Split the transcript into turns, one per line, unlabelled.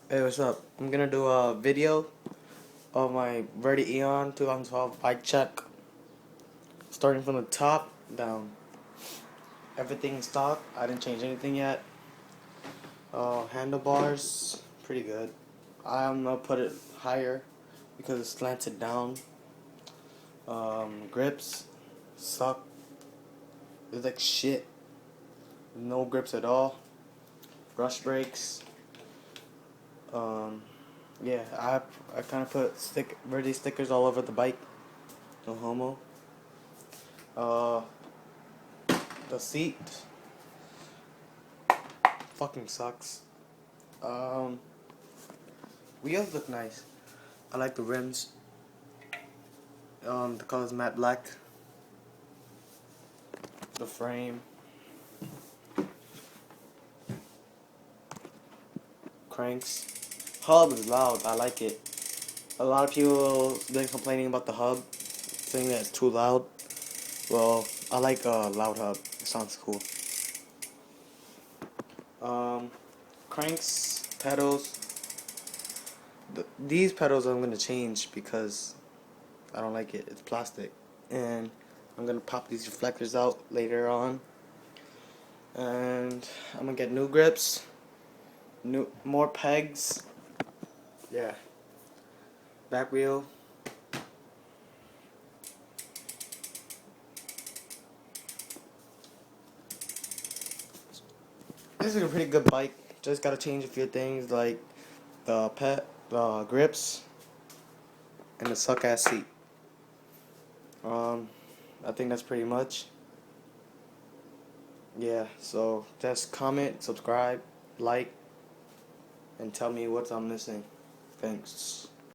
Hey, what's up? I'm gonna do a video of my Verde Eon 2012 bike check, starting from the top down. Everything's stock. I didn't change anything yet. Handlebars, pretty good. I'm gonna put it higher because it's slanted down. Grips suck. It's like shit. No grips at all. Brush brakes. Um, yeah, I kind of put Verde stickers all over the bike. No homo. Uh, the seat fucking sucks. Um, Wheels look nice. I like the rims. The color's matte black. The frame. Cranks. Hub is loud. I like it. A lot of people been complaining about the hub, saying that it's too loud. Well, I like a loud hub. It sounds cool. Um, Cranks, pedals. These pedals I'm gonna change because I don't like it. It's plastic, and I'm gonna pop these reflectors out later on. And I'm gonna get new grips, more pegs. Yeah, back wheel. This is a pretty good bike. Just gotta change a few things like the grips, and the suck ass seat. Um, I think that's pretty much. Yeah, so just comment, subscribe, like, and tell me what I'm missing. Thanks.